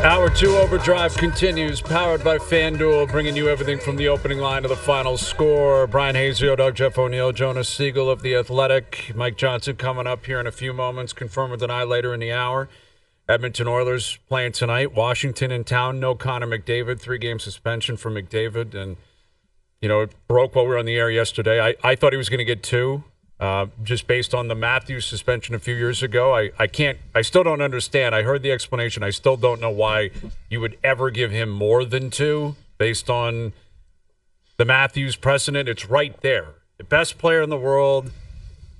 Hour 2 Overdrive continues, powered by FanDuel, bringing you everything from the opening line to the final score. Bryan Hayes, Doug, Jeff O'Neill, Jonas Siegel of The Athletic. Mike Johnson coming up here in a few moments. Confirm with an eye later in the hour. Edmonton Oilers playing tonight. Washington in town. No Connor McDavid. 3-game suspension for McDavid. And, you know, it broke while we were on the air yesterday. I thought he was going to get 2. Just based on the Matthews suspension a few years ago. I still don't understand. I heard the explanation. I still don't know why you would ever give him more than 2 based on the Matthews precedent. It's right there. The best player in the world,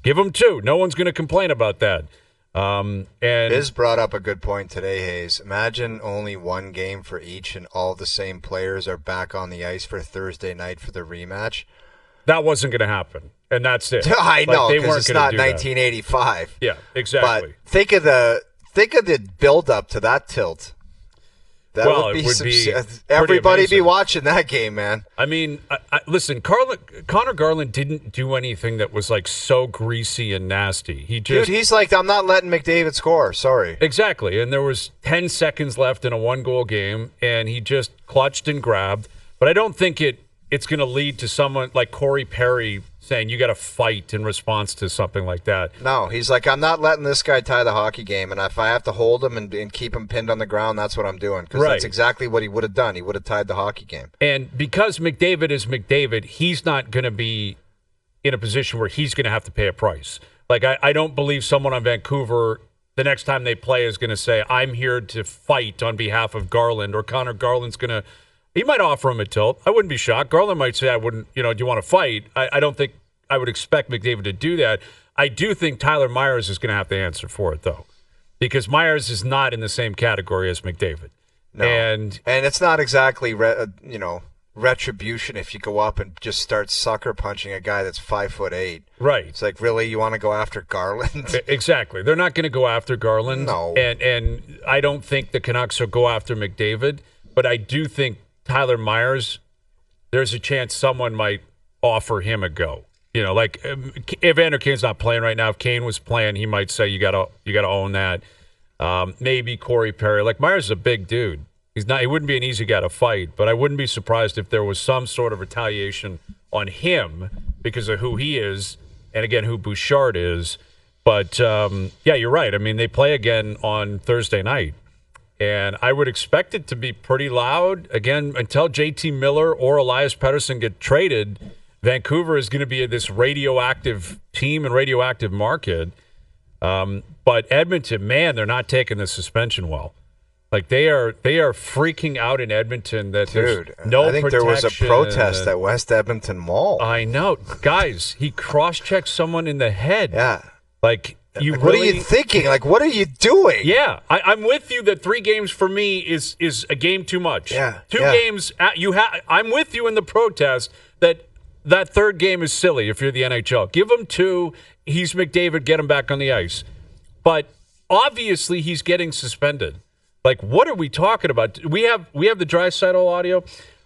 give him 2. No one's going to complain about that. And Biz brought up a good point today, Hayes. Imagine only 1 game for each and all the same players are back on the ice for Thursday night for the rematch. That wasn't going to happen. And that's it. I know, because it's not 1985. Yeah, exactly. But think of the build-up to that tilt. Would be everybody be watching that game, man. I mean, listen, Connor Garland didn't do anything that was like so greasy and nasty. He's like, I'm not letting McDavid score. Sorry. Exactly. And there was 10 seconds left in a 1-goal game, and he just clutched and grabbed. But I don't think it's going to lead to someone like Corey Perry saying you got to fight in response to something like that. No, he's like, I'm not letting this guy tie the hockey game, and if I have to hold him and keep him pinned on the ground, that's what I'm doing, because that's exactly what he would have done. He would have tied the hockey game. And because McDavid is McDavid, he's not going to be in a position where he's going to have to pay a price. Like, I don't believe someone on Vancouver, the next time they play, is going to say, I'm here to fight on behalf of Garland, or Connor Garland's going to – he might offer him a tilt. I wouldn't be shocked. Garland might say, I wouldn't – do you want to fight? I don't think – I would expect McDavid to do that. I do think Tyler Myers is going to have to answer for it, though, because Myers is not in the same category as McDavid. No. And it's not exactly, retribution if you go up and just start sucker punching a guy that's 5'8". Right. It's like, really, you want to go after Garland? Exactly. They're not going to go after Garland. No. And I don't think the Canucks will go after McDavid, but I do think Tyler Myers, there's a chance someone might offer him a go. Like if Evander Kane's not playing right now, if Kane was playing, he might say you gotta own that. Maybe Corey Perry. Like, Myers is a big dude. He wouldn't be an easy guy to fight, but I wouldn't be surprised if there was some sort of retaliation on him because of who he is, and again who Bouchard is. But yeah, you're right. I mean, they play again on Thursday night, and I would expect it to be pretty loud again until JT Miller or Elias Pettersson get traded. Vancouver is going to be this radioactive team and radioactive market. But Edmonton, man, they're not taking the suspension well. Like, they are freaking out in Edmonton that there's no protection. I think there was a protest at West Edmonton Mall. I know. Guys, he cross-checked someone in the head. Yeah. Like, what are you thinking? Like, what are you doing? Yeah. I'm with you that 3 games for me is a game too much. Yeah. 2 games, I'm with you in the protest that 3rd game is silly if you're the NHL. Give him 2. He's McDavid. Get him back on the ice. But obviously he's getting suspended. Like, what are we talking about? We have the Draisaitl audio.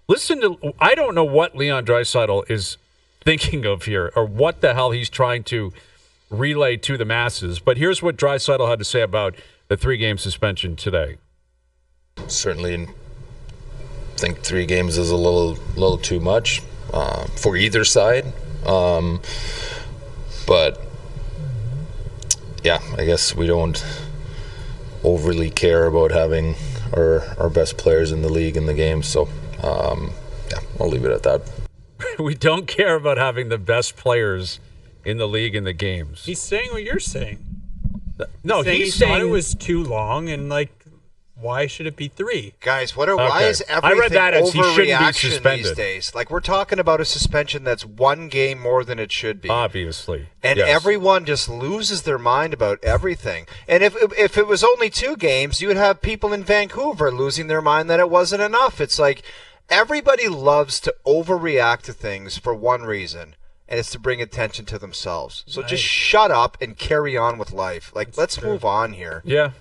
Listen to – I don't know what Leon Draisaitl is thinking of here or what the hell he's trying to relay to the masses. But here's what Draisaitl had to say about the 3-game suspension today. Certainly think 3 games is a little too much. For either side, but yeah, I guess we don't overly care about having our best players in the league in the game, so yeah, I'll leave it at that. We don't care about having the best players in the league in the games. He's saying what you're saying. No, he's saying it was too long, and why should it be 3? Guys, why is everything I read that as he shouldn't be suspended these days? Like, we're talking about a suspension that's 1 game more than it should be. Obviously. And everyone just loses their mind about everything. And if it was only 2 games, you would have people in Vancouver losing their mind that it wasn't enough. It's like everybody loves to overreact to things for one reason, and it's to bring attention to themselves. So just shut up and carry on with life. Like, let's move on here. Yeah.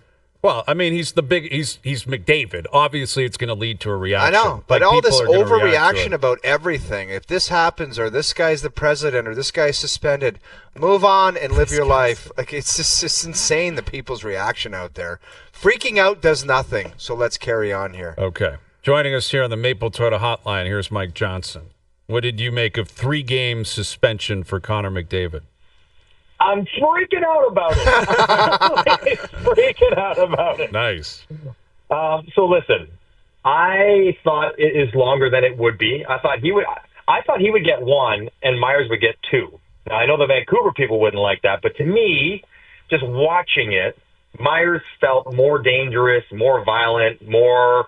Well, I mean, he's McDavid. Obviously, it's going to lead to a reaction. I know, but all this overreaction about everything, if this happens or this guy's the president or this guy's suspended, move on and live your life. Like, it's insane, the people's reaction out there. Freaking out does nothing, so let's carry on here. Okay. Joining us here on the Maple Toyota Hotline, here's Mike Johnson. What did you make of 3-game suspension for Connor McDavid? I'm freaking out about it. Freaking out about it. Nice. So listen, I thought it is longer than it would be. I thought he would get 1 and Myers would get 2. Now, I know the Vancouver people wouldn't like that, but to me, just watching it, Myers felt more dangerous, more violent, more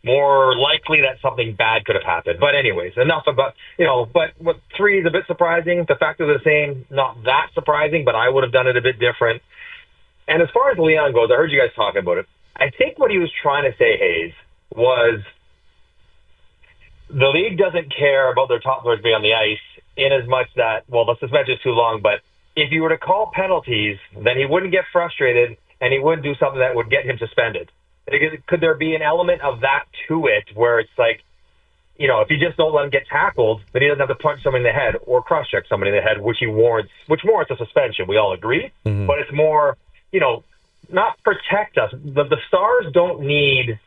likely that something bad could have happened. But anyways, enough about, but what 3 is a bit surprising. The fact they're the same, not that surprising, but I would have done it a bit different. And as far as Leon goes, I heard you guys talking about it. I think what he was trying to say, Hayes, was the league doesn't care about their top players being on the ice in as much that, well, the suspension is too long, but if you were to call penalties, then he wouldn't get frustrated and he wouldn't do something that would get him suspended. Could there be an element of that to it where it's like, if you just don't let him get tackled, then he doesn't have to punch somebody in the head or cross-check somebody in the head, which warrants a suspension. We all agree. Mm-hmm. But it's more, not protect us. The Stars don't need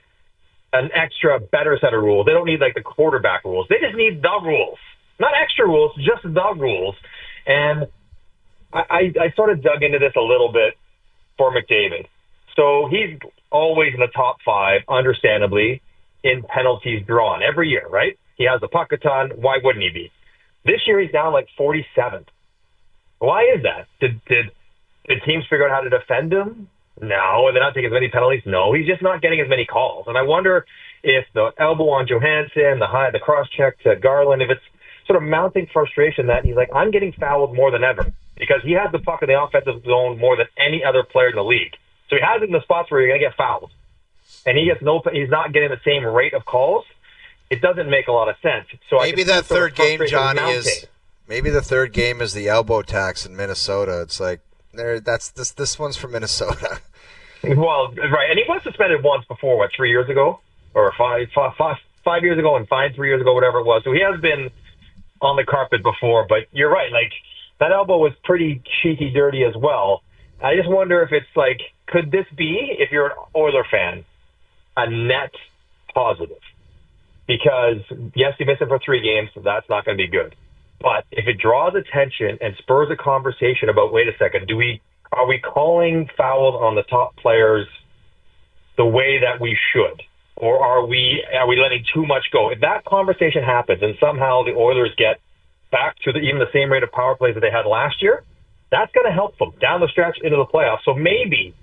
an extra better set of rules. They don't need like the quarterback rules. They just need the rules. Not extra rules, just the rules. And I sort of dug into this a little bit for McDavid. So he's always in the top 5, understandably, in penalties drawn every year, right? He has the puck a ton. Why wouldn't he be? This year he's down like 47th. Why is that? Did teams figure out how to defend him? No. They're not taking as many penalties? No. He's just not getting as many calls. And I wonder if the elbow on Johansson, the cross-check to Garland, if it's sort of mounting frustration that he's like, I'm getting fouled more than ever because he has the puck in the offensive zone more than any other player in the league. So he has it in the spots where you're going to get fouled. And he's not getting the same rate of calls. It doesn't make a lot of sense. So maybe that third game, Johnny, maybe the third game is the elbow tax in Minnesota. It's like, this one's from Minnesota. Well, right. And he was suspended once before, 3 years ago? Or 5 years ago and fined 3 years ago, whatever it was. So he has been on the carpet before. But you're right. Like, that elbow was pretty cheeky dirty as well. I just wonder if it's like, could this be, if you're an Oiler fan, a net positive? Because, yes, you miss it for 3 games, so that's not going to be good. But if it draws attention and spurs a conversation about, wait a second, are we calling fouls on the top players the way that we should? Or are we letting too much go? If that conversation happens and somehow the Oilers get back to even the same rate of power plays that they had last year, that's going to help them down the stretch into the playoffs. So maybe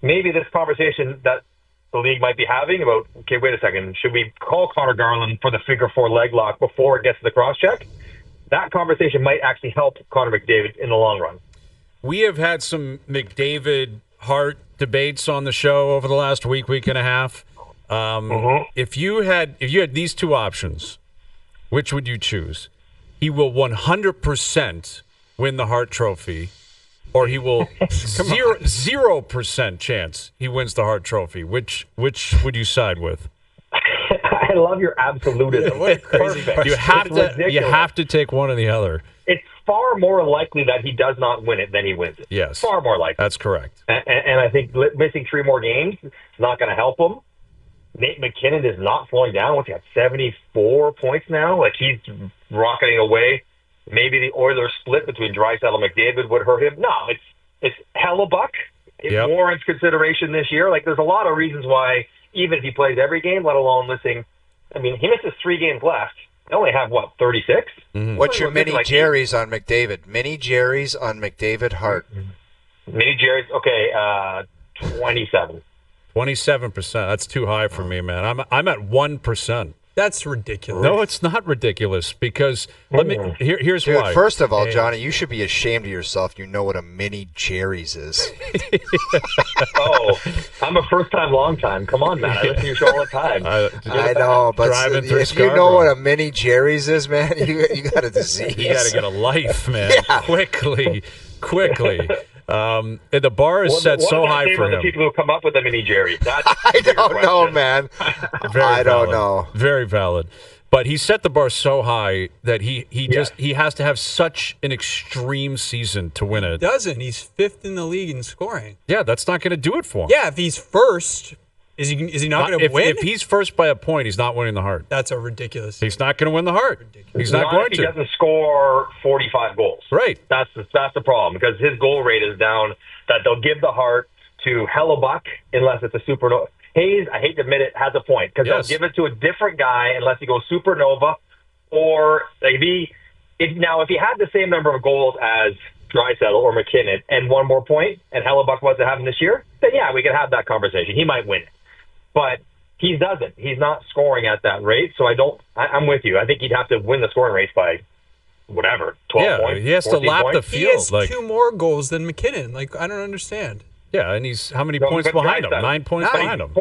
this conversation that the league might be having about, okay, wait a second, should we call Connor Garland for the figure 4 leg lock before it gets to the cross-check? That conversation might actually help Connor McDavid in the long run. We have had some McDavid Hart debates on the show over the last week and a half. If you had these 2 options, which would you choose? He will 100% win the Hart Trophy, or he will 0% chance he wins the Hart Trophy. Which would you side with? I love your absolutism. What a crazy question. You have to take one or the other. It's far more likely that he does not win it than he wins it. Yes. Far more likely. That's correct. And I think missing 3 more games is not going to help him. Nate McKinnon is not slowing down. What's he got, 74 points now? Like, he's rocketing away. Maybe the Oilers split between Draisaitl and McDavid would hurt him. No, it's Hellebuck. It warrants consideration this year. Like, there's a lot of reasons why, even if he plays every game, let alone missing. I mean, he misses 3 games left. They only have, 36? Mm-hmm. What's your mini Jerry's on McDavid? Mini Jerry's on McDavid Hart. Mini Jerry's, okay, 27. 27%. That's too high for me, man. I'm at 1%. That's ridiculous. No, it's not ridiculous because here's Dude, why. First of all, Johnny, you should be ashamed of yourself. You know what a mini Jerry's is. Oh, I'm a first-time, long-time. Come on, man. I listen to your show all the time. I know, but if you know what a mini Jerry's is, man, you got a disease. You got to get a life, man. Yeah. Quickly. And the bar is set so high for him. The people who come up with the mini Jerry. I don't know, man. I don't know. Very valid. But he set the bar so high that he has to have such an extreme season to win it. Doesn't. He's 5th in the league in scoring. Yeah, that's not going to do it for him. Yeah, if he's first, is he not going to win? If he's first by a point, he's not winning the Hart. That's a ridiculous. He's not going to win the Hart. He's not going if to. He doesn't score 45 goals. Right. That's the problem, because his goal rate is down. That they'll give the Hart to Hellebuck unless it's a supernova. Hayes, I hate to admit it, has a point, because they'll give it to a different guy unless he goes supernova, or if he had the same number of goals as Draisaitl or McKinnon and one more point, and Hellebuck wasn't having this year, then yeah, we could have that conversation. He might win it, but he doesn't. He's not scoring at that rate, so I'm with you. I think he'd have to win the scoring race by whatever, 12 points. He has to lap points. the field. He has 2 more goals than McKinnon. I don't understand. Yeah, and he's how many points behind him? 9 points behind him.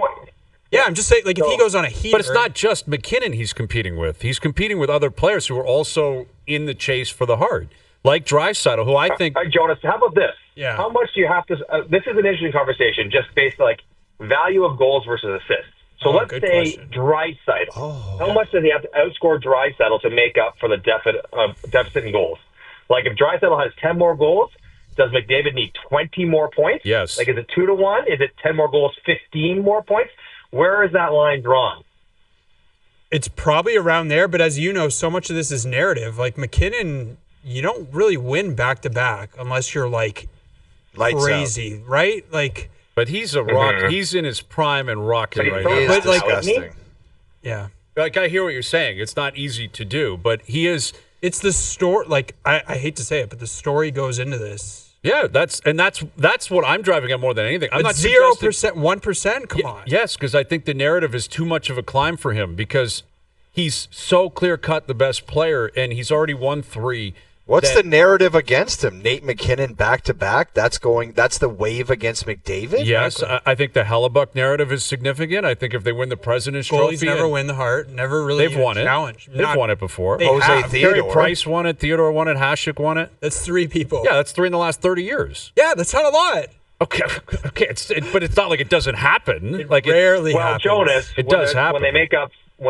Yeah, I'm just saying, if he goes on a heater. But it's not just McKinnon he's competing with. He's competing with other players who are also in the chase for the Hart, like Draisaitl, who I think. All right, Jonas, how about this? Yeah. How much do you have to? This is an interesting conversation, just based value of goals versus assists. So let's say Draisaitl. How much does he have to outscore Draisaitl to make up for the deficit in goals? If Draisaitl has 10 more goals, does McDavid need 20 more points? Yes. Is it 2-1? Is it 10 more goals, 15 more points? Where is that line drawn? It's probably around there, but as you know, so much of this is narrative. McKinnon, you don't really win back-to-back unless you're, Lights crazy, out. right? But he's a rock. He's in his prime and rocking right now. He is disgusting. Yeah. I hear what you're saying. It's not easy to do, but he is. It's the story. I hate to say it, but the story goes into this. Yeah, that's what I'm driving at more than anything. I'm not 0%, 1%. Come on. Yes, because I think the narrative is too much of a climb for him because he's so clear-cut the best player, and he's already won 3. What's the narrative against him? Nate McKinnon back-to-back? That's the wave against McDavid? Yes, I think the Hellebuck narrative is significant. I think if they win the President's Goalies Trophy... never win the Hart. Never really They've won it. Challenge. They've won it before. Jose Theodore. Carey Price won it. Theodore won it. Hasek won it. That's 3 people. Yeah, that's 3 in the last 30 years. Yeah, that's not a lot. Okay, but it's not like it doesn't happen. It rarely well, happens. Jonas, it does happen. When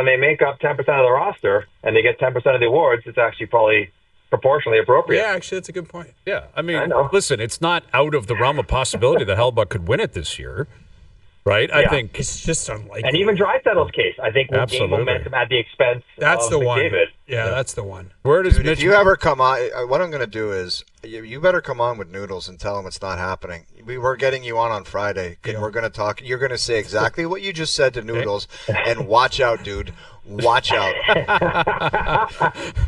they make up 10% of the roster and they get 10% of the awards, it's actually probably proportionally appropriate. Yeah, actually, that's a good point. Yeah, I listen, it's not out of the realm of possibility that Hellebuck could win it this year, right? Yeah. I think it's just unlikely. And even Draisaitl's case, I think will gain momentum at the expense of McDavid. Yeah, that's the one. Where does Dude, if you ever come on, what I'm going to do is you better come on with Noodles and tell him it's not happening. We're getting you on Friday, and we're going to talk. You're going to say exactly what you just said to Noodles, and watch out, dude. Watch out.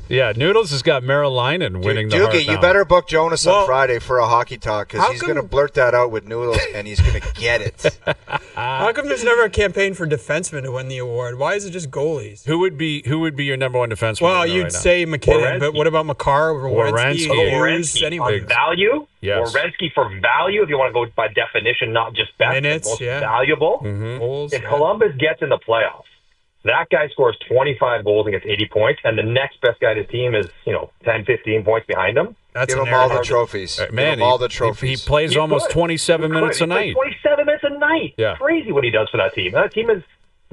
Yeah, Noodles has got Maryline winning the Hart Doogie, now. you better book Jonas on Friday for a hockey talk because he's come- going to blurt that out with Noodles, and he's going to get it. How come there's never a campaign for defensemen to win the award? Why is it just goalies? Who would be your number one defenseman? Well, right you'd now? say McKinnon, but what about Makar, Werenski. Hughes, Werenski anybody? on value? Yes. Werenski for value, if you want to go by definition, not just best, Minutes, but most yeah. valuable. Goals, If Columbus gets in the playoffs, that guy scores 25 goals and gets 80 points, and the next best guy in his team is 10, 15 points behind him. That's Give a him all the narrative. trophies. Man, Give him all the trophies. He plays almost 27 minutes a night. 27 minutes a night. Yeah. Crazy what he does for that team. That team is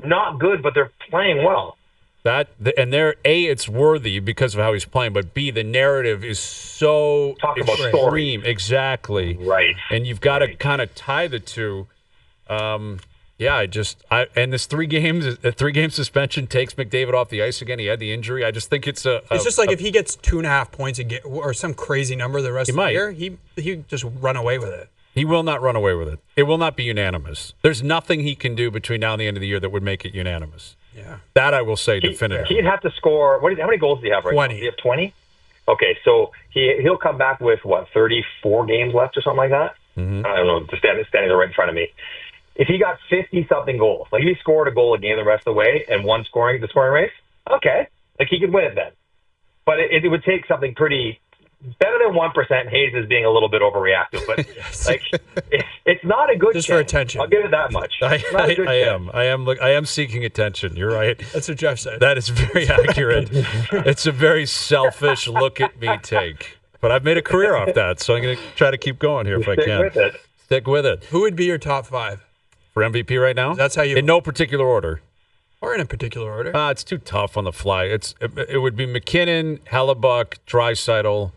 not good, but they're playing well. It's worthy because of how he's playing, but B, the narrative is so Talk about extreme. story. Exactly. Right. And you've got to kind of tie the two. And this 3-game suspension takes McDavid off the ice again. He had the injury. I just think it's just like if he gets 2.5 points a game or some crazy number the rest of the year, he just run away with it. He will not run away with it. It will not be unanimous. There's nothing he can do between now and the end of the year that would make it unanimous. Yeah. That I will say definitively. He'd have to score. How many goals does he have right 20. now? Does he have 20? Okay, so he'll come back with 34 games left or something like that. Mm-hmm. I don't know. Just standing there right in front of me. If he got 50-something goals, if he scored a goal a game the rest of the way and won the scoring race, okay, he could win it then. But it would take something pretty better than 1%. Hayes is being a little bit overreactive, but it's not a good just chance. for attention. I'll give it that much. I am seeking attention. You're right. That's what Jeff said. That is very accurate. It's a very selfish look at me take. But I've made a career off that, so I'm going to try to keep going here if I can. Stick with it. Who would be your top 5? For MVP right now? That's how you... In no particular order. Or in a particular order? It's too tough on the fly. It would be McKinnon, Hellebuck, Draisaitl.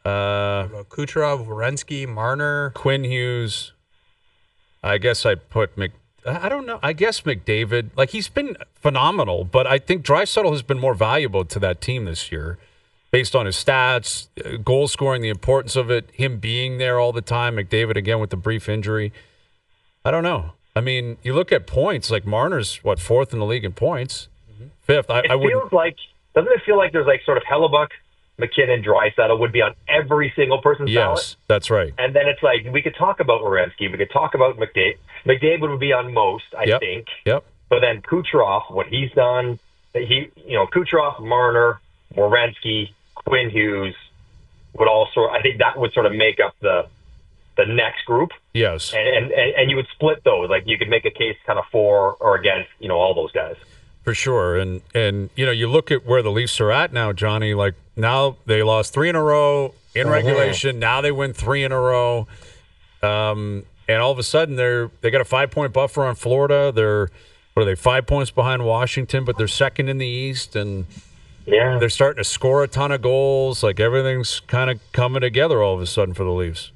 What about Kucherov, Werenski, Marner, Quinn Hughes. I guess I'd put I don't know. I guess McDavid. Like, he's been phenomenal, but I think Draisaitl has been more valuable to that team this year based on his stats, goal scoring, the importance of it, him being there all the time. McDavid, again, with the brief injury. I don't know. I mean, you look at points, like Marner's, fourth in the league in points? Fifth. Doesn't it feel like there's sort of Hellebuck, McKinnon, Draisaitl would be on every single person's ballot? Yes, that's right. And then it's like, we could talk about Werenski, we could talk about McDavid. McDavid would be on most, I think. Yep. But then Kucherov, what he's done, Kucherov, Marner, Werenski, Quinn Hughes would I think that would sort of make up the next group. Yes. And you would split those. Like, you could make a case kind of for or against, all those guys. For sure. And you look at where the Leafs are at now, Johnny, like now they lost 3 in a row in regulation. Now they win 3 in a row. And all of a sudden they got a 5-point buffer on Florida. They're 5 points behind Washington, but they're second in the East, and they're starting to score a ton of goals. Like, everything's kind of coming together all of a sudden for the Leafs.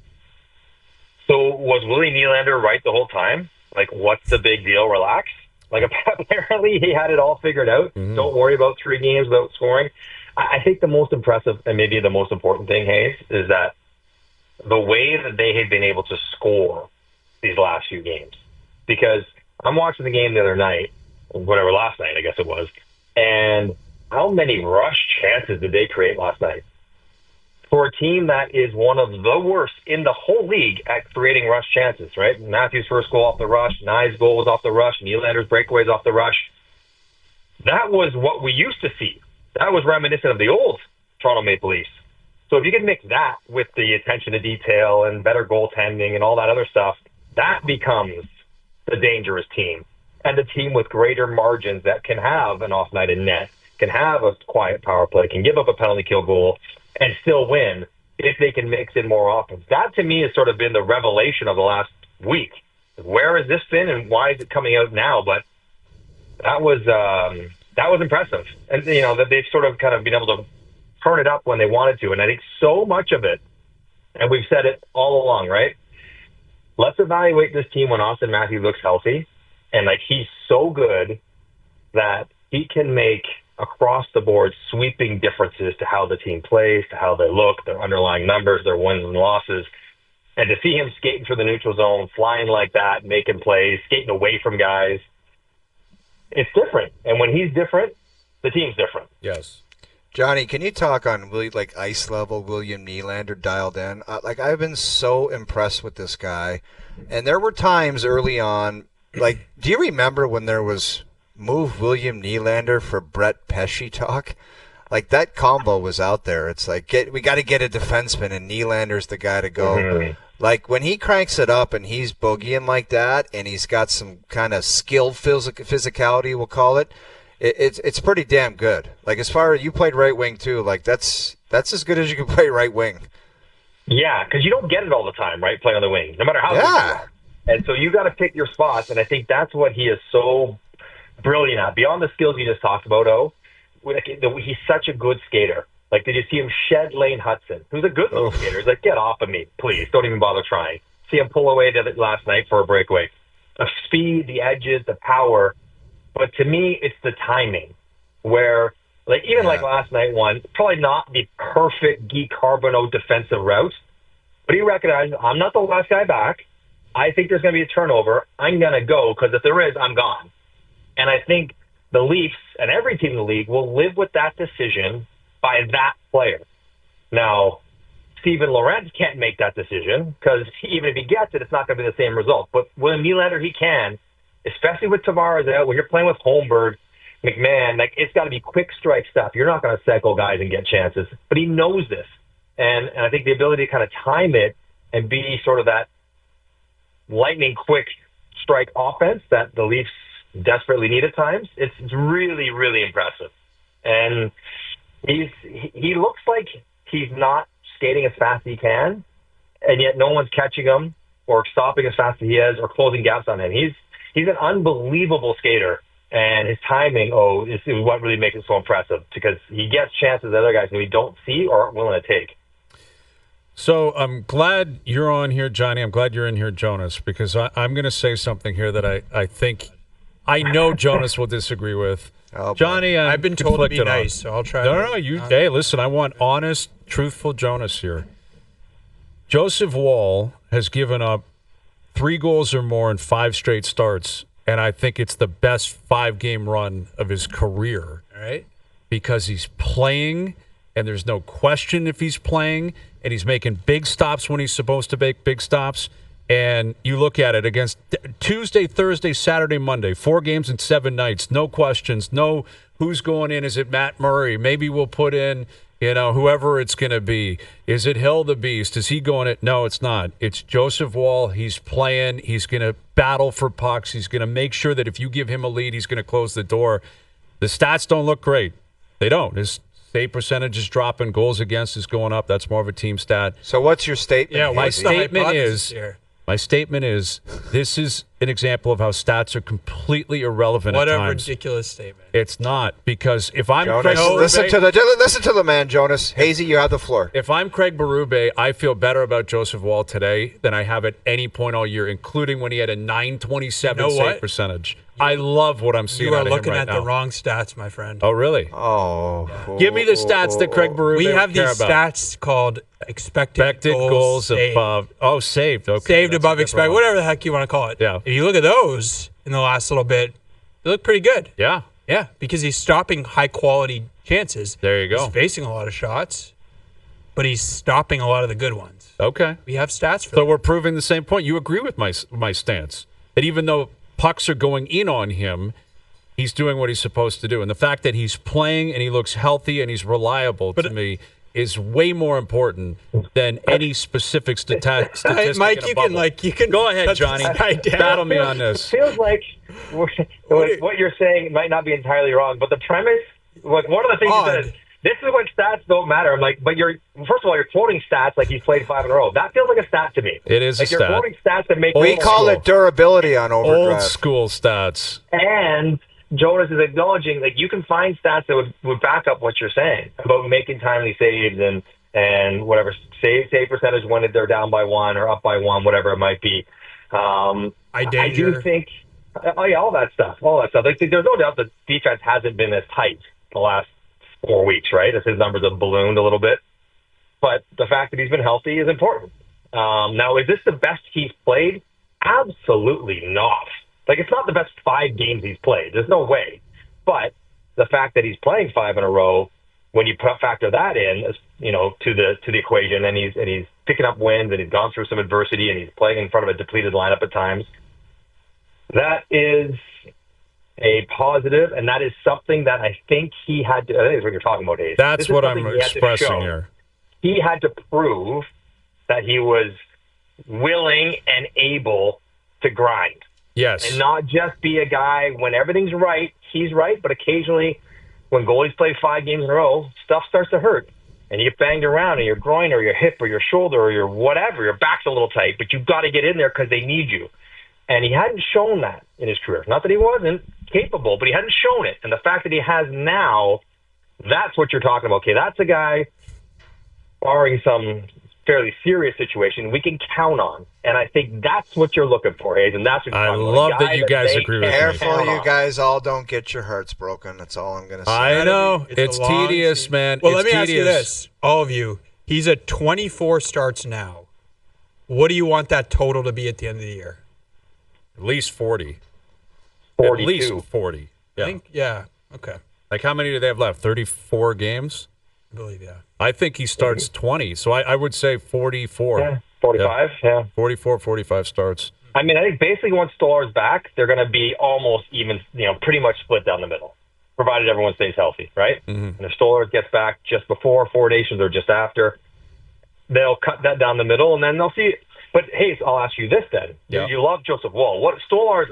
So was William Nylander right the whole time? Like, what's the big deal? Relax. Like, apparently he had it all figured out. Mm-hmm. Don't worry about 3 games without scoring. I think the most impressive and maybe the most important thing, Hayes, is that the way that they had been able to score these last few games. Because I'm watching the game the other night, last night I guess it was, and how many rush chances did they create last night? For a team that is one of the worst in the whole league at creating rush chances, right? Matthews' first goal off the rush, Nye's goal was off the rush, Nylander's breakaways off the rush. That was what we used to see. That was reminiscent of the old Toronto Maple Leafs. So if you can mix that with the attention to detail and better goaltending and all that other stuff, that becomes the dangerous team. And the team with greater margins that can have an off night in net, can have a quiet power play, can give up a penalty kill goal, and still win if they can mix in more offense. That, to me, has sort of been the revelation of the last week. Where has this been, and why is it coming out now? But that was impressive. And, that they've sort of kind of been able to turn it up when they wanted to. And I think so much of it, and we've said it all along, right? Let's evaluate this team when Austin Matthews looks healthy. And, he's so good that he can make across the board sweeping differences to how the team plays, to how they look, their underlying numbers, their wins and losses. And to see him skating through the neutral zone, flying like that, making plays, skating away from guys, it's different. And when he's different, the team's different. Yes. Johnny, can you talk on ice level William Nylander dialed in? I've been so impressed with this guy. And there were times early on, do you remember when there was move William Nylander for Brett Pesce talk? That combo was out there. It's we got to get a defenseman, and Nylander's the guy to go. Mm-hmm. When he cranks it up and he's boogieing like that, and he's got some kind of skilled physicality, we'll call it, it's pretty damn good. As far as you played right wing too, that's as good as you can play right wing. Yeah, because you don't get it all the time, right? Playing on the wing, no matter how good you are. And so you got to pick your spots, and I think that's what he is so brilliant at. Beyond the skills you just talked about, he's such a good skater. Did you see him shed Lane Hudson, who's a good little skater? He's get off of me, please. Don't even bother trying. See him pull away last night for a breakaway. The speed, the edges, the power. But to me, it's the timing where, last night one, probably not the perfect Guy Carbonneau defensive route, but he recognized, I'm not the last guy back. I think there's going to be a turnover. I'm going to go, because if there is, I'm gone. And I think the Leafs and every team in the league will live with that decision by that player. Now, Steven Lorentz can't make that decision, because even if he gets it, it's not going to be the same result. But William Nylander, he can, especially with Tavares out. When you're playing with Holmberg, McMahon, it's got to be quick strike stuff. You're not going to cycle guys and get chances. But he knows this. And I think the ability to kind of time it and be sort of that lightning quick strike offense that the Leafs desperately need at times, it's really, really impressive. And he looks like he's not skating as fast as he can, and yet no one's catching him or stopping as fast as he is or closing gaps on him. He's an unbelievable skater, and his timing, is what really makes it so impressive, because he gets chances that other guys maybe don't see or aren't willing to take. So I'm glad you're on here, Johnny. I'm glad you're in here, Jonas, because I'm going to say something here that I think I know Jonas will disagree with. Oh, Johnny, I've been told to be nice, so I'll try. No. Hey, listen, I want honest, truthful Jonas here. Joseph Woll has given up 3 goals or more in 5 straight starts, and I think it's the best 5-game run of his career. All right. Because he's playing, and there's no question if he's playing, and he's making big stops when he's supposed to make big stops. And you look at it against Tuesday, Thursday, Saturday, Monday, 4 games in 7 nights, no questions, no who's going in. Is it Matt Murray? Maybe we'll put in, whoever it's going to be. Is it Hill the Beast? Is he going it? No, it's not. It's Joseph Woll. He's playing. He's going to battle for pucks. He's going to make sure that if you give him a lead, he's going to close the door. The stats don't look great. They don't. His save percentage is dropping. Goals against is going up. That's more of a team stat. So what's your statement? Yeah, My what's the statement hypothesis is, here? this is an example of how stats are completely irrelevant What at a times. ridiculous statement. It's not, because if I'm Jonas, Craig Berube, listen to the man, Jonas. Hazy, you have the floor. if I'm Craig Berube, I feel better about Joseph Woll today than I have at any point all year, including when he had a .927 You know save what? percentage. I love what I'm seeing You are out of him looking right at now. the wrong stats, my friend. Oh, really? Oh. Give me the stats that Craig Berube We have would care these about. stats called expected Goals saved. above. Oh, saved. Okay. Saved That's a above different expected, one. whatever the heck you want to call it. Yeah. If you look at those in the last little bit, they look pretty good. Yeah. Yeah, because he's stopping high-quality chances. There you go. He's facing a lot of shots, but he's stopping a lot of the good ones. Okay. We have stats for So that. we're proving the same point. You agree with my stance that even though pucks are going in on him, he's doing what he's supposed to do. And the fact that he's playing and he looks healthy and he's reliable to me is way more important than any specific statistic. Mike, in a you bubble. can Go ahead, cut Johnny. this guy down. Battle me on this. Feels like what you're saying might not be entirely wrong, but the premise, like one of the things you said is, this is when stats don't matter. I'm like, but first of all, you're quoting stats like he's played 5 in a row. That feels like a stat to me. It is like a you're stat. quoting stats that make We call it durability on OverDrive. Old school stats. And Jonas is acknowledging, like, you can find stats that would back up what you're saying about making timely saves and whatever save percentage when they're down by 1 or up by 1, whatever it might be. I do think, all that stuff. Like, there's no doubt that defense hasn't been as tight the last 4 weeks, right? As his numbers have ballooned a little bit. But the fact that he's been healthy is important. Now, is this the best he's played? Absolutely not. Like, it's not the best 5 games he's played. There's no way. But the fact that he's playing 5 in a row, when you factor that in, to the equation, and he's picking up wins, and he's gone through some adversity, and he's playing in front of a depleted lineup at times, that is a positive, and that is something that I think he had to. I think is what you're talking about, Hayes. That's what I'm expressing here. He had to prove that he was willing and able to grind. Yes. And not just be a guy when everything's right, he's right, but occasionally when goalies play 5 games in a row, stuff starts to hurt. And you get banged around in your groin or your hip or your shoulder or your whatever. Your back's a little tight, but you've got to get in there because they need you. And he hadn't shown that in his career. Not that he wasn't capable, but he hadn't shown it. And the fact that he has now, that's what you're talking about. Okay, that's a guy, barring some fairly serious situation, we can count on. And I think that's what you're looking for, Hayes. And that's what you're I talking about. love that you guys agree with me. Careful, you guys all don't get your hearts broken. That's all I'm going to say. I know. It's a long tedious, season. man. Well, It's let me ask you tedious. this, all of you. He's at 24 starts now. What do you want that total to be at the end of the year? At least 40. 42. At least 40. Yeah. Yeah. Okay. Like, how many do they have left? 34 games? I believe, yeah. I think he starts 20. So I would say 44. Yeah, 45, yeah. 44, 45 starts. I mean, I think basically once Stoller's back, they're going to be almost even, pretty much split down the middle, provided everyone stays healthy, right? And if Stoller gets back just before 4 nations or just after, they'll cut that down the middle, and then they'll see. But, Hayes, I'll ask you this then. Yeah. You love Joseph Woll. Stoller's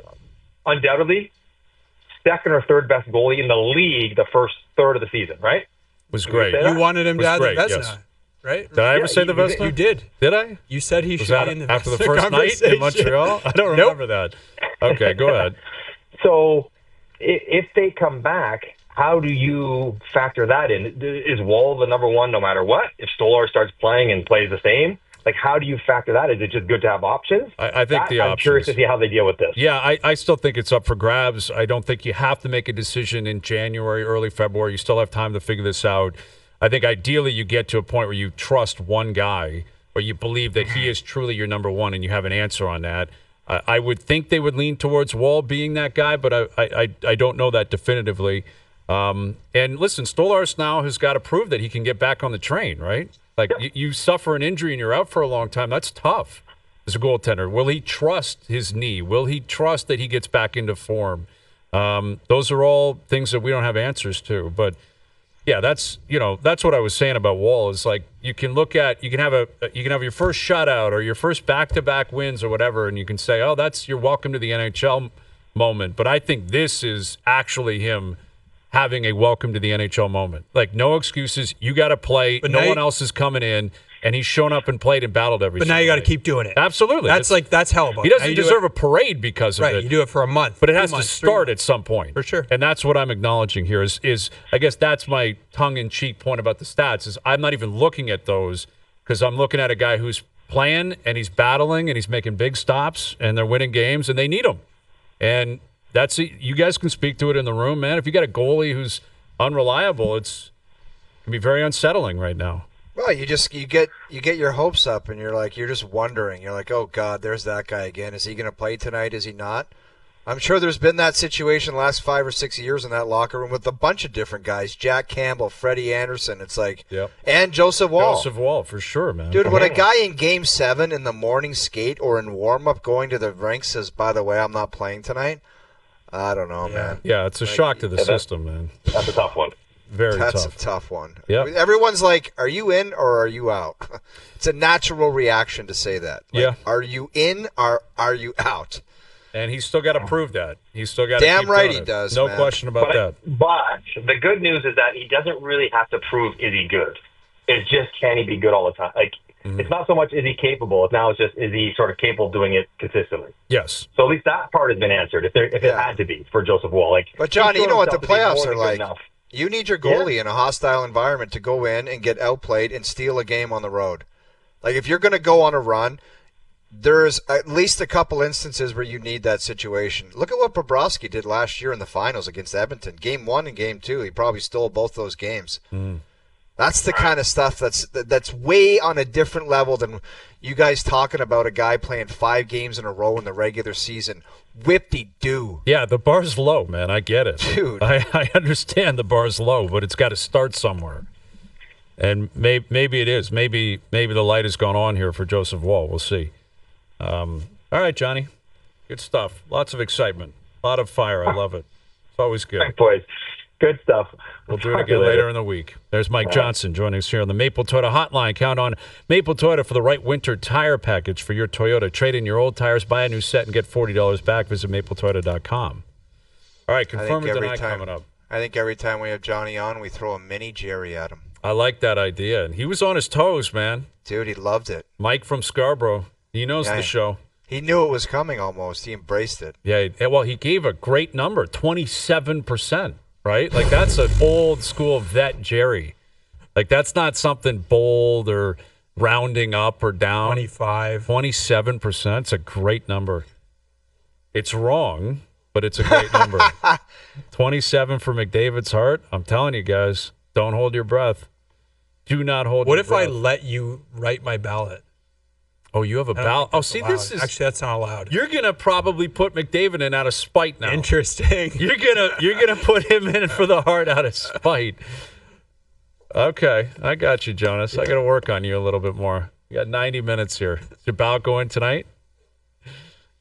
undoubtedly second or third best goalie in the league the first third of the season, right? Was great. say that? You wanted him to Was have the great, Vezina. yes. right? Did I ever say the Vezina? You did. Did I? You said he Was should that be in the after the Vezina first night in conversation. Montreal? I don't remember that. Okay, go ahead. So if they come back, how do you factor that in? Is Woll the number one no matter what? If Stolar starts playing and plays the same? Like, how do you factor that? Is it just good to have options? I think the options. I'm curious to see how they deal with this. Yeah, I still think it's up for grabs. I don't think you have to make a decision in January, early February. You still have time to figure this out. I think ideally you get to a point where you trust one guy, or you believe that he is truly your number one, and you have an answer on that. I would think they would lean towards Woll being that guy, but I don't know that definitively. And listen, Stolarz now has got to prove that he can get back on the train, right? Like, you suffer an injury and you're out for a long time. That's tough as a goaltender. Will he trust his knee? Will he trust that he gets back into form? Those are all things that we don't have answers to. But yeah, that's what I was saying about Woll. Is like, you can have your first shutout or your first back-to-back wins or whatever, and you can say, oh, that's your welcome to the NHL moment. But I think this is actually him having a welcome to the NHL moment. Like, no excuses. You got to play. But no one else is coming in, and he's shown up and played and battled every. But now you got to keep doing it. Absolutely. That's hell about it. He doesn't deserve a parade because of it. Right. You do it for a month, but it has to start at some point. For sure. And that's what I'm acknowledging here. Is I guess that's my tongue-in-cheek point about the stats. Is I'm not even looking at those because I'm looking at a guy who's playing and he's battling and he's making big stops and they're winning games and they need him. And that's it. You guys can speak to it in the room, man. If you got a goalie who's unreliable, it can be very unsettling right now. Well, you get your hopes up, and you're just wondering. You're like, oh God, there's that guy again. Is he going to play tonight? Is he not? I'm sure there's been that situation the last 5 or 6 years in that locker room with a bunch of different guys: Jack Campbell, Freddie Anderson. It's like, and Joseph Woll. Joseph Woll, for sure, man. Dude, when a guy in Game 7 in the morning skate or in warm-up going to the rink says, by the way, I'm not playing tonight, I don't know, man. Yeah, it's a shock to the system, man. That's a tough one. That's a tough one. Yeah. Everyone's like, are you in or are you out? It's a natural reaction to say that. Like, are you in or are you out? And he's still got to prove that. He's still got to Damn right he does, no question about that. But the good news is that he doesn't really have to prove, is he good? It's just, can he be good all the time? Like, it's not so much is he capable. Now it's just, is he sort of capable of doing it consistently? Yes. So at least that part has been answered. If it had to be for Joseph Woll, but Johnny, you know what the playoffs are like. You need your goalie in a hostile environment to go in and get outplayed and steal a game on the road. Like, if you're going to go on a run, there's at least a couple instances where you need that situation. Look at what Bobrovsky did last year in the finals against Edmonton. Game 1 and Game 2, he probably stole both those games. That's the kind of stuff that's way on a different level than you guys talking about a guy playing 5 games in a row in the regular season. Whip-de-doo. Yeah, the bar's low, man. I get it. Dude. I understand the bar's low, but it's got to start somewhere. And maybe it is. Maybe the light has gone on here for Joseph Woll. We'll see. All right, Johnny. Good stuff. Lots of excitement. A lot of fire. I love it. It's always good. Thanks, boys. Good stuff. We'll do it again later in the week. There's Mike Johnson joining us here on the Maple Toyota Hotline. Count on Maple Toyota for the right winter tire package for your Toyota. Trade in your old tires, buy a new set, and get $40 back. Visit mapletoyota.com. All right, confirm or deny coming up. I think every time we have Johnny on, we throw a mini Jerry at him. I like that idea. And he was on his toes, man. Dude, he loved it. Mike from Scarborough. He knows the show. He knew it was coming almost. He embraced it. Yeah, well, he gave a great number, 27%. Right? Like, that's an old school vet Jerry. Like, that's not something bold or rounding up or down. 27%. It's a great number. It's wrong, but it's a great number. 27 for McDavid's heart. I'm telling you guys, don't hold your breath. Do not hold your breath. What if I let you write my ballot? Oh, you have a ballot? Oh, see, this is... Actually, that's not allowed. You're going to probably put McDavid in out of spite now. Interesting. You're gonna put him in for the heart out of spite. Okay, I got you, Jonas. I got to work on you a little bit more. You got 90 minutes here. Is your ballot going tonight?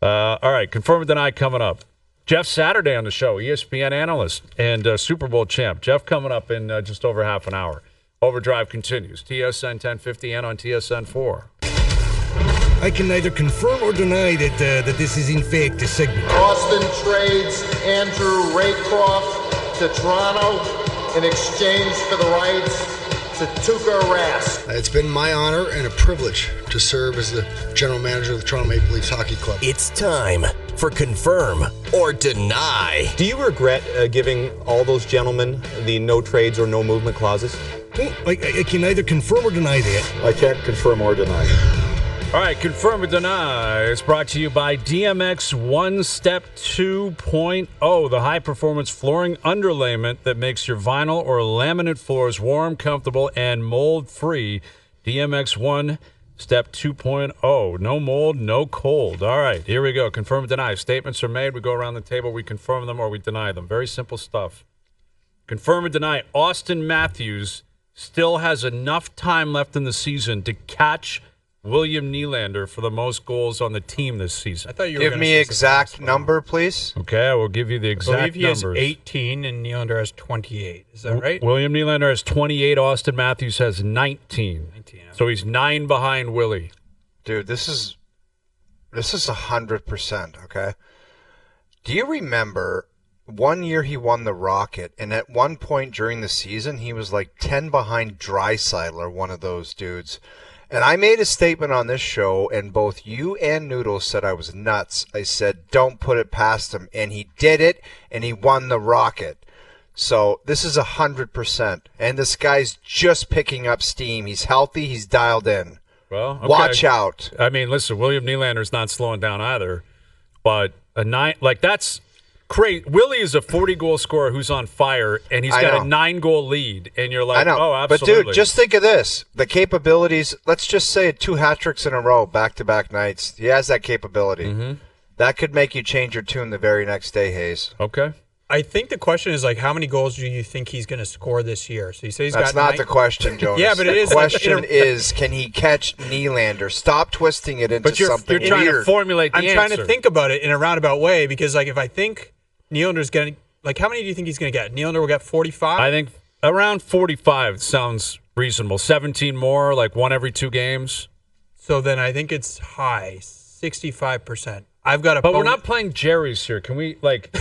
All right, confirm or deny coming up. Jeff Saturday on the show, ESPN analyst and Super Bowl champ. Jeff coming up in just over half an hour. OverDrive continues. TSN 1050 and on TSN 4. I can neither confirm or deny that this is in fact a segment. Austin trades Andrew Raycroft to Toronto in exchange for the rights to Tuukka Rask. It's been my honor and a privilege to serve as the general manager of the Toronto Maple Leafs Hockey Club. It's time for Confirm or Deny. Do you regret giving all those gentlemen the no trades or no movement clauses? I can neither confirm or deny that. I can't confirm or deny. All right, Confirm or Deny is brought to you by DMX One Step 2.0, the high-performance flooring underlayment that makes your vinyl or laminate floors warm, comfortable, and mold-free. DMX One Step 2.0. No mold, no cold. All right, here we go. Confirm or Deny. Statements are made. We go around the table. We confirm them or we deny them. Very simple stuff. Confirm or deny. Austin Matthews still has enough time left in the season to catch William Nylander for the most goals on the team this season. I thought you were Give me exact number, please. Okay, I will give you the I exact believe he numbers. has 18 and Nylander has 28. Is that right? William Nylander has 28. Austin Matthews has 19. So he's 9 behind Willie. Dude, this is 100%, okay? Do you remember one year he won the Rocket, and at one point during the season, he was like 10 behind Draisaitl or one of those dudes. And I made a statement on this show, and both you and Noodles said I was nuts. I said, don't put it past him. And he did it, and he won the Rocket. So this is 100%. And this guy's just picking up steam. He's healthy. He's dialed in. Well, okay. Watch out. I mean, listen, William Nylander's not slowing down either. But a 9, like that's crazy. Willie is a 40-goal scorer who's on fire, and he's got a 9-goal lead. And you're like, I know. oh, absolutely. But, dude, just think of this. The capabilities, let's just say 2 hat-tricks in a row, back-to-back nights. He has that capability. Mm-hmm. That could make you change your tune the very next day, Hayes. Okay. I think the question is, like, how many goals do you think he's going to score this year? So you say That's not the question, Jonas. Yeah, but it is. The question is, can he catch Nylander? Stop twisting it into something you're trying weird. to formulate the I'm trying to think about it in a roundabout way because, like, if I think Nylander's going to, like, how many do you think he's going to get? Nylander will get 45? I think around 45 sounds reasonable. 17 more, like one every 2 games. So then I think it's high, 65%. I've got a But we're not playing Jerry's here. Can we, like,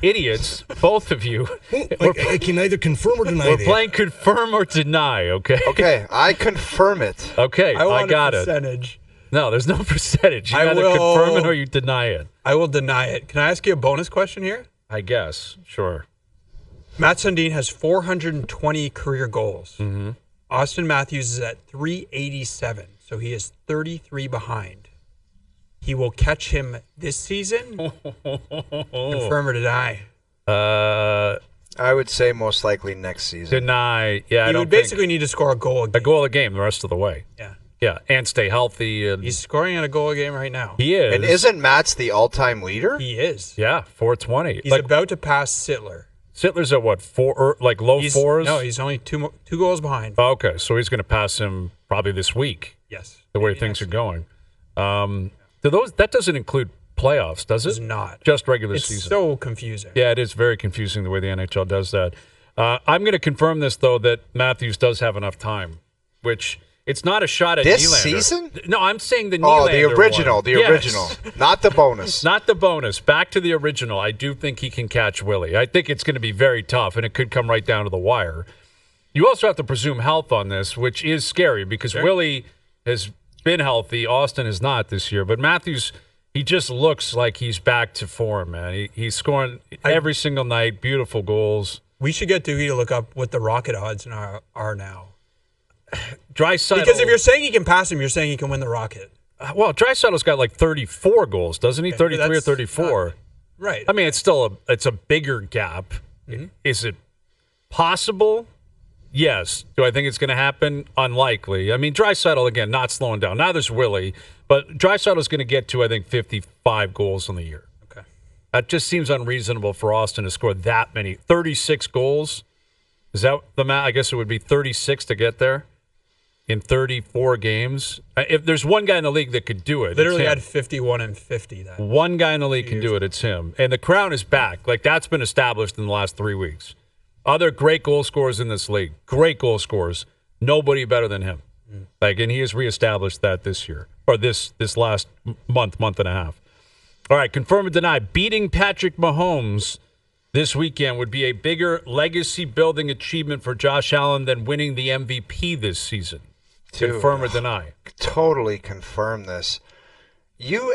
idiots, both of you. I can neither confirm or deny We're that. playing confirm or deny, okay? Okay, I confirm it. Okay, I want got a it. percentage. No, there's no percentage. You either confirm it or you deny it. I will deny it. Can I ask you a bonus question here? I guess, sure. Matt Sundin has 420 career goals. Mm-hmm. Austin Matthews is at 387, so he is 33 behind. He will catch him this season? Confirm or deny? I would say most likely next season. Deny. Yeah, He would basically need to score a goal a game. a game the rest of the way. Yeah. Yeah, and stay healthy. And He's scoring at a goal a game right now. he is. And isn't Matt's the all-time leader? He is. Yeah, 420. He's Like, about to pass Sittler. Sittler's at what, 4, or like low 4s? No, he's only two goals behind. Oh, okay, so he's going to pass him probably this week, Yes. the way Maybe things are next going. That doesn't include playoffs, does it? It's not. Just regular It's season. so confusing. Yeah, it is very confusing the way the NHL does that. I'm going to confirm this, though, that Matthews does have enough time, which it's not a shot at This Nylander. season? No, I'm saying the Nylander Oh, the original, one. the Yes. original, not the bonus. Not the bonus. Back to the original. I do think he can catch Willie. I think it's going to be very tough, and it could come right down to the wire. You also have to presume health on this, which is scary because Willie has been healthy. Austin is not this year. But Matthews, he just looks like he's back to form, man. He's scoring every single night, beautiful goals. We should get Doogie to look up what the Rocket odds are now. Draisaitl. Because if you're saying he can pass him, you're saying he can win the Rocket. Well, Draisaitl's got like 34 goals, doesn't he? 33 or that's 34. Right. I mean, it's still a bigger gap. Mm-hmm. Is it possible? Yes. Do I think it's going to happen? Unlikely. I mean, Draisaitl, again, not slowing down. Neither's Willie, but Draisaitl's going to get to, I think, 55 goals in the year. Okay. That just seems unreasonable for Austin to score that many. 36 goals? Is that the math? I guess it would be 36 to get there in 34 games. If there's one guy in the league that could do it, Literally it's him. had 51 and 50. That One guy in the league can do it. It's him. And the crown is back. Like, that's been established in the last 3 weeks. Other great goal scorers in this league. Great goal scorers. Nobody better than him. Like, and he has reestablished that this year. Or this last month and a half. All right, confirm or deny. Beating Patrick Mahomes this weekend would be a bigger legacy-building achievement for Josh Allen than winning the MVP this season? Dude, confirm or deny? Totally confirm this.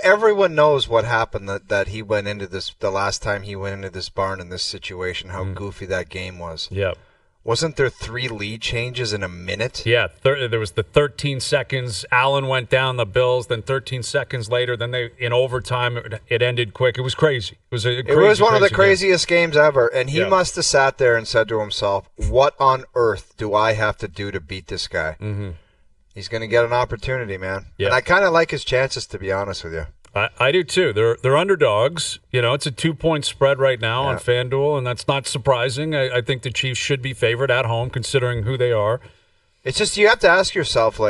Everyone knows what happened that he went into this, the last time he went into this barn in this situation, how goofy that game was. Yep. Wasn't there 3 lead changes in a minute? Yeah, there was the 13 seconds. Allen went down the Bills, then 13 seconds later, then in overtime, it ended quick. It was crazy. It was one of the game. craziest games ever, and he must have sat there and said to himself, what on earth do I have to do to beat this guy? Mm-hmm. He's going to get an opportunity, man. Yeah. And I kind of like his chances, to be honest with you. I do too. They're underdogs. It's a 2-point spread right now on FanDuel, and that's not surprising. I think the Chiefs should be favored at home, considering who they are. It's just you have to ask yourself,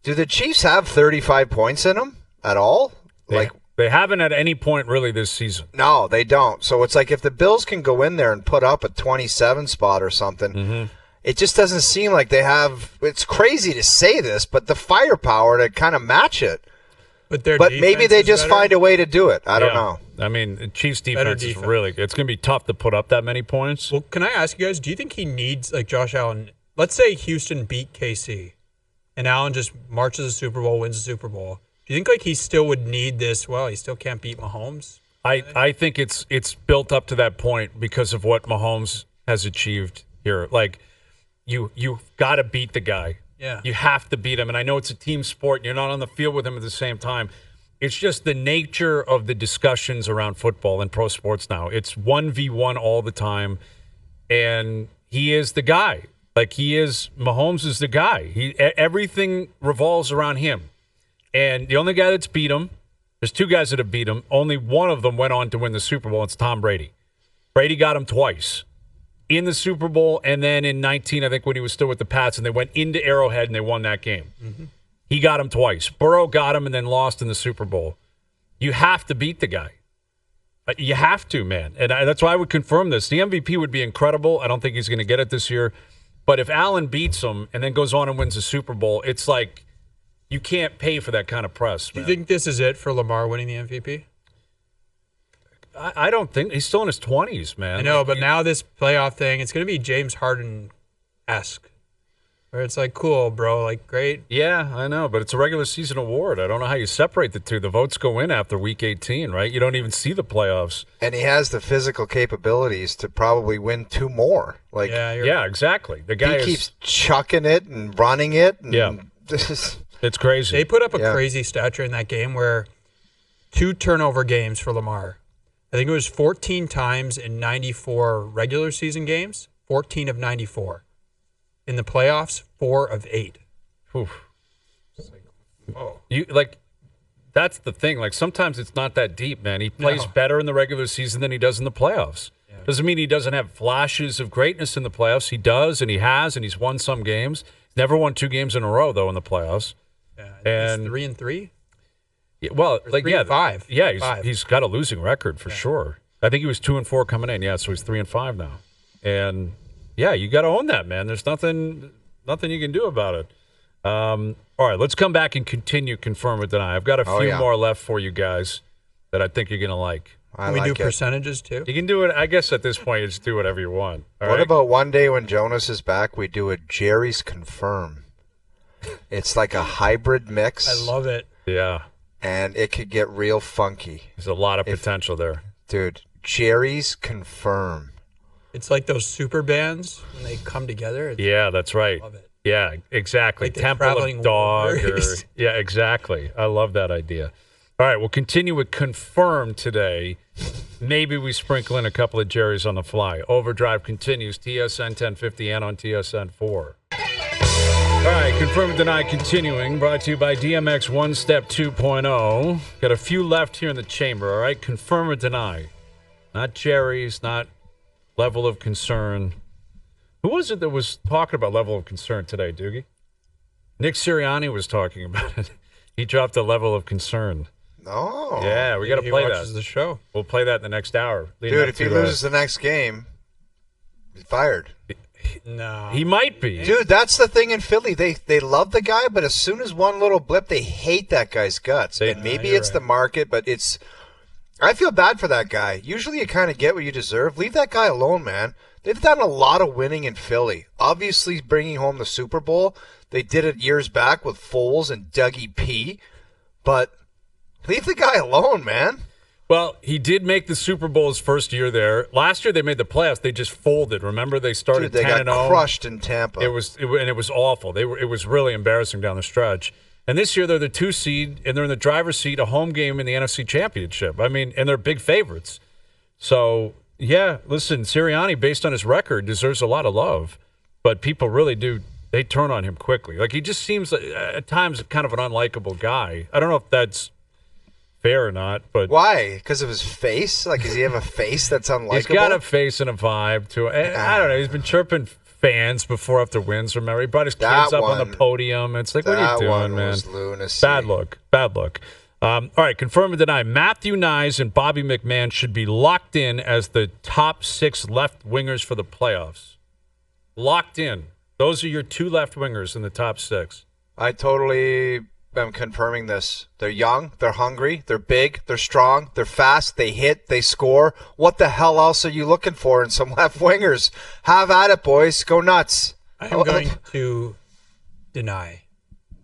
do the Chiefs have 35 points in them at all? They haven't at any point really this season. No, they don't. So it's like if the Bills can go in there and put up a 27 spot or something, it just doesn't seem like they have. It's crazy to say this, but the firepower to kind of match it. But maybe they just find a way to do it. I don't know. I mean, the Chiefs' defense is really – it's going to be tough to put up that many points. Well, can I ask you guys, do you think he needs, Josh Allen – let's say Houston beat KC, and Allen just marches the Super Bowl, wins the Super Bowl. Do you think, he still would need this? Well, he still can't beat Mahomes? I think it's built up to that point because of what Mahomes has achieved here. You've got to beat the guy. Yeah. You have to beat him. And I know it's a team sport. And you're not on the field with him at the same time. It's just the nature of the discussions around football and pro sports now. It's 1v1 all the time. And he is the guy. Mahomes is the guy. Everything revolves around him. And the only guy that's beat him, there's 2 guys that have beat him. Only one of them went on to win the Super Bowl. It's Tom Brady. Brady got him twice. In the Super Bowl, and then in 19, I think, when he was still with the Pats, and they went into Arrowhead and they won that game. Mm-hmm. He got him twice. Burrow got him and then lost in the Super Bowl. You have to beat the guy. You have to, man. And that's why I would confirm this. The MVP would be incredible. I don't think he's going to get it this year. But if Allen beats him and then goes on and wins the Super Bowl, it's like you can't pay for that kind of press, man. Do you think this is it for Lamar winning the MVP? I don't think he's still in his 20s, man. I know, but now this playoff thing, it's going to be James Harden-esque, where it's cool, bro, great. Yeah, I know, but it's a regular season award. I don't know how you separate the two. The votes go in after Week 18, right? You don't even see the playoffs. And he has the physical capabilities to probably win 2 more. Yeah, exactly. The guy keeps chucking it and running it. And it's crazy. They put up a crazy stature in that game where 2 turnover games for Lamar. I think it was 14 times in 94 regular season games, 14 of 94. In the playoffs, 4 of 8. Oof. That's the thing. Sometimes it's not that deep, man. He plays better in the regular season than he does in the playoffs. Yeah. Doesn't mean he doesn't have flashes of greatness in the playoffs. He does, and he has, and he's won some games. Never won 2 games in a row, though, in the playoffs. Yeah, and he's 3-3. Yeah, well, 3-5. Yeah, he's got a losing record for sure. I think he was 2-4 coming in. Yeah, so he's 3-5 now. And yeah, you got to own that, man. There's nothing you can do about it. All right, let's come back and continue confirm or deny. I've got a few more left for you guys that I think you're gonna like. Can we do percentages too? You can do it. I guess at this point, you just do whatever you want. What about one day when Jonas is back? We do a Jerry's confirm. It's like a hybrid mix. I love it. Yeah. And it could get real funky. There's a lot of potential there. Dude, Jerry's confirm. It's like those super bands when they come together. Yeah, that's right. I love it. Yeah, exactly. Like Temple of Dog. Yeah, exactly. I love that idea. All right, we'll continue with confirm today. Maybe we sprinkle in a couple of Jerry's on the fly. Overdrive continues, TSN 1050 and on TSN 4. All right, confirm and deny continuing, brought to you by DMX One Step 2.0. Got a few left here in the chamber, all right? Confirm or deny. Not Jerry's, not level of concern. Who was it that was talking about level of concern today, Doogie? Nick Sirianni was talking about it. He dropped a level of concern. Oh. Yeah, we got to play that. He watches the show. We'll play that in the next hour. Dude, if he loses the next game, he's fired. No. He might be. Dude, that's the thing in Philly. They love the guy, but as soon as one little blip, they hate that guy's guts. And maybe it's the market, but it's I feel bad for that guy. Usually you kind of get what you deserve. Leave that guy alone, man. They've done a lot of winning in Philly. Obviously bringing home the Super Bowl. They did it years back with Foles and Dougie P. But leave the guy alone, man. Well, he did make the Super Bowl his first year there. Last year they made the playoffs. They just folded. Remember, they started 10-0. They got crushed in Tampa. It was awful. It was really embarrassing down the stretch. And this year they're the 2 seed, and they're in the driver's seat, a home game in the NFC Championship. I mean, and they're big favorites. So, yeah, listen, Sirianni, based on his record, deserves a lot of love. But people really do, they turn on him quickly. Like, he just seems, at times, kind of an unlikable guy. I don't know if that's fair or not, but why? Because of his face? Like, does he have a face that's unlikable? He's got a face and a vibe to it. I don't know. He's been chirping fans before after wins. Remember, he brought his kids up on the podium. It's like, what are you doing, man? Lunacy. Bad look. All right, confirm and deny. Matthew Nyes and Bobby McMahon should be locked in as the top 6 left wingers for the playoffs. Locked in. Those are your 2 left wingers in the top 6. I totally am confirming this. They're young, they're hungry, they're big, they're strong, they're fast, they hit, they score. What the hell else are you looking for in some left wingers? Have at it, boys. Go nuts. I'm going to deny.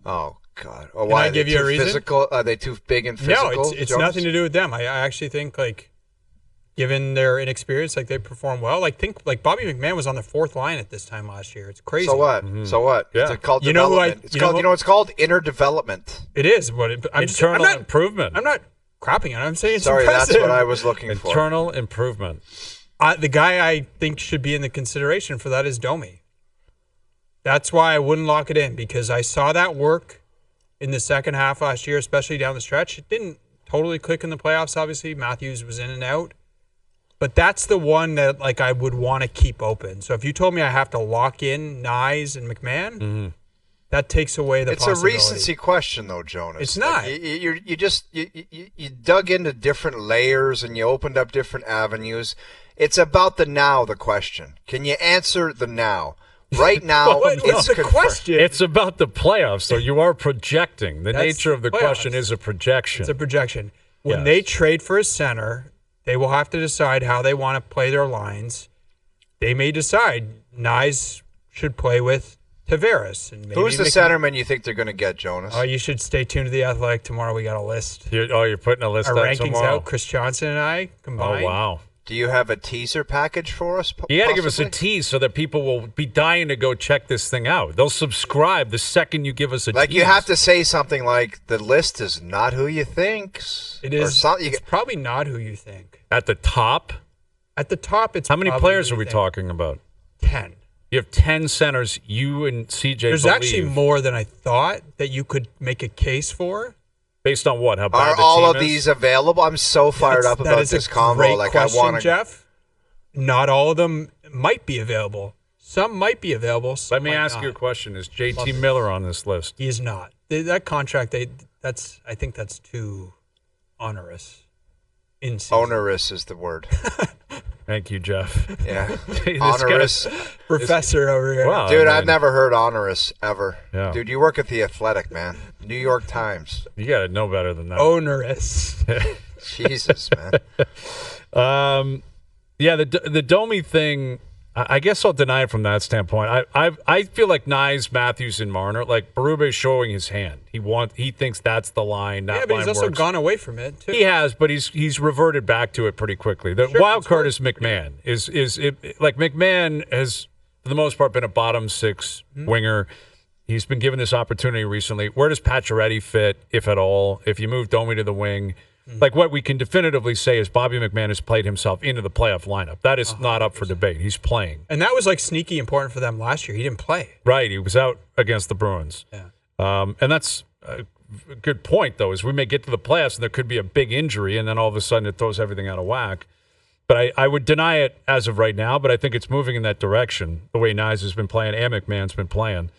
Oh, God. Can I give you a reason? Physical? Are they too big and physical? No, it's nothing to do with them. I actually think, like, given their inexperience, like, they perform well. Like, think like Bobby McMahon was on the 4th line at this time last year. It's crazy. So what? So what? Yeah. It's called development. It's called, it's called inner development. It is. But internal improvement. I'm not crapping on it. I'm saying it's Sorry, impressive. that's what I was looking for. Internal improvement. The guy I think should be in the consideration for that is Domi. That's why I wouldn't lock it in, because I saw that work in the second half last year, especially down the stretch. It didn't totally click in the playoffs, obviously. Matthews was in and out. But that's the one that, like, I would want to keep open. So if you told me I have to lock in Nyes and McMahon, that takes away the possibility. It's a recency question, though, Jonas. It's not. Like, you dug into different layers and you opened up different avenues. It's about the now, the question. Can you answer the now? Right now, what's the question? It's about the playoffs, so you are projecting. The That's nature of the question is a projection. It's a projection. When they trade for a center, they will have to decide how they want to play their lines. They may decide Nyes should play with Tavares. And maybe who's the centerman you think they're going to get, Jonas? Oh, you should stay tuned to The Athletic. Tomorrow we got a list. You're putting a list Our out rankings tomorrow. out. Chris Johnson and I combined. Oh, wow. Do you have a teaser package for us? You got to give us a tease so that people will be dying to go check this thing out. They'll subscribe the second you give us a tease. Like, you have to say something like, the list is not who you think. It is. It's probably not who you think. At the top? At the top, it's how many players are we talking about? 10. You have 10 centers, you and CJ There's actually more than I thought that you could make a case for. Based on what? How bad are the all team of is? these available? I'm so fired up about this combo. Like, question, I want to. Jeff, not all of them might be available. Some might be available. Let me ask you a question: is JT Miller on this list? He is not. That contract, I think that's too onerous. Onerous is the word. Thank you, Jeff. Yeah, onerous professor over here. Wow, dude, I've never heard onerous ever. Yeah. Dude, you work at The Athletic, man. New York Times. You got to know better than that. Onerous. Jesus, man. Yeah, the Domi thing, I guess I'll deny it from that standpoint. I feel like Nyes, Matthews, and Marner, like Berube's showing his hand. He thinks that's the line. That but line he's also works. gone away from it too. He has, but he's reverted back to it pretty quickly. The wild card is McMahon. Like McMahon has, for the most part, been a bottom 6 winger. He's been given this opportunity recently. Where does Pacioretty fit, if at all? If you move Domi to the wing, like what we can definitively say is Bobby McMahon has played himself into the playoff lineup. That is not up for debate. He's playing, and that was like sneaky important for them last year. He didn't play. Right, he was out against the Bruins. Yeah, and that's a good point, though, is we may get to the playoffs and there could be a big injury, and then all of a sudden it throws everything out of whack. But I would deny it as of right now, but I think it's moving in that direction, the way Nyes has been playing and McMahon's been playing.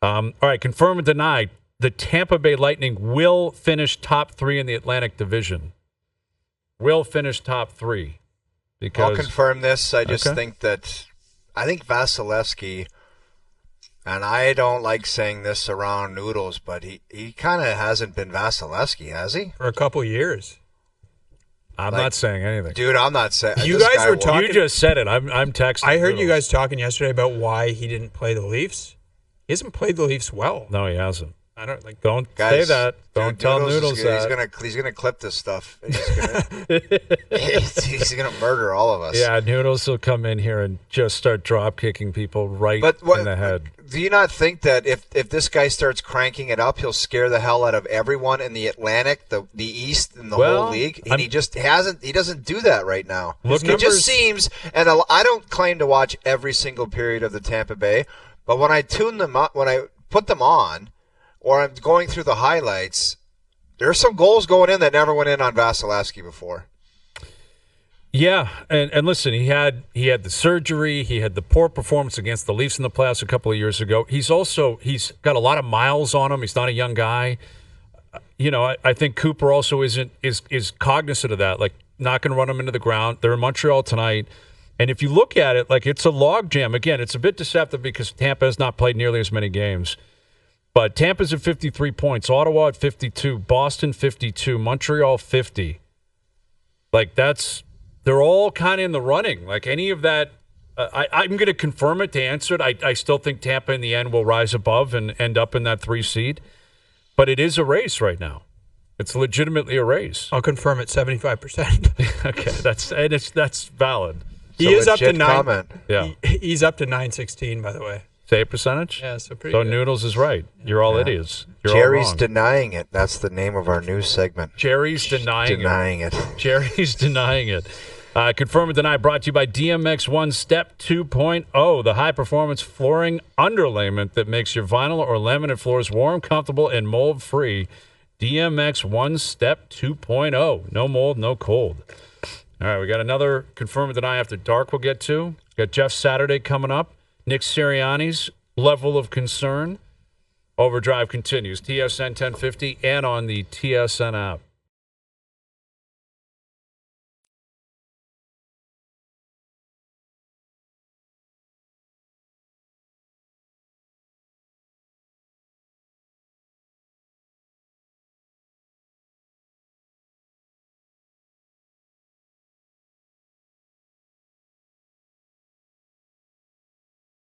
All right, confirm and deny. The Tampa Bay Lightning will finish top 3 in the Atlantic Division. Will finish top 3. Because I'll confirm this. I just think Vasilevsky, and I don't like saying this around Noodles, but he kind of hasn't been Vasilevsky, has he? For a couple years. I'm not saying anything. Dude, I'm not saying. You guys were talking. You just said it. I'm texting. I heard you guys talking yesterday about why he didn't play the Leafs. He hasn't played the Leafs well. No, he hasn't. I don't like. Don't Guys, say that. Don't tell Noodles that. He's gonna clip this stuff. And he's gonna murder all of us. Yeah, Noodles will come in here and just start drop kicking people in the head. Do you not think that if this guy starts cranking it up, he'll scare the hell out of everyone in the Atlantic, the East, and the whole league? And he just hasn't. He doesn't do that right now. It just seems. And I don't claim to watch every single period of the Tampa Bay, but when I tune them up, when I put them on, or I'm going through the highlights, there's some goals going in that never went in on Vasilevsky before. Yeah, and listen, he had the surgery, he had the poor performance against the Leafs in the playoffs a couple of years ago. He's got a lot of miles on him. He's not a young guy. I think Cooper also is cognizant of that. Like, not going to run him into the ground. They're in Montreal tonight, and if you look at it, like, it's a logjam. Again, it's a bit deceptive because Tampa has not played nearly as many games. But Tampa's at 53 points, Ottawa at 52, Boston 52, Montreal 50. Like, they're all kind of in the running. Like, any of that, I'm going to confirm it to answer it. I still think Tampa in the end will rise above and end up in that 3 seed. But it is a race right now. It's legitimately a race. I'll confirm it 75%. Okay, that's valid. He is up to 9. Comment. Yeah, he's up to 916, by the way. Save percentage? Yeah, so pretty So good. Noodles is right. You're all idiots. You're Jerry's all wrong. denying it. That's the name of our news segment. Jerry's denying it. Jerry's denying it. Confirm and deny brought to you by DMX1 Step 2.0, the high-performance flooring underlayment that makes your vinyl or laminate floors warm, comfortable, and mold-free. DMX1 Step 2.0. No mold, no cold. All right, we got another Confirm and Deny After Dark we'll get to. Got Jeff Saturday coming up. Nick Sirianni's level of concern. OverDrive continues. TSN 1050 and on the TSN app.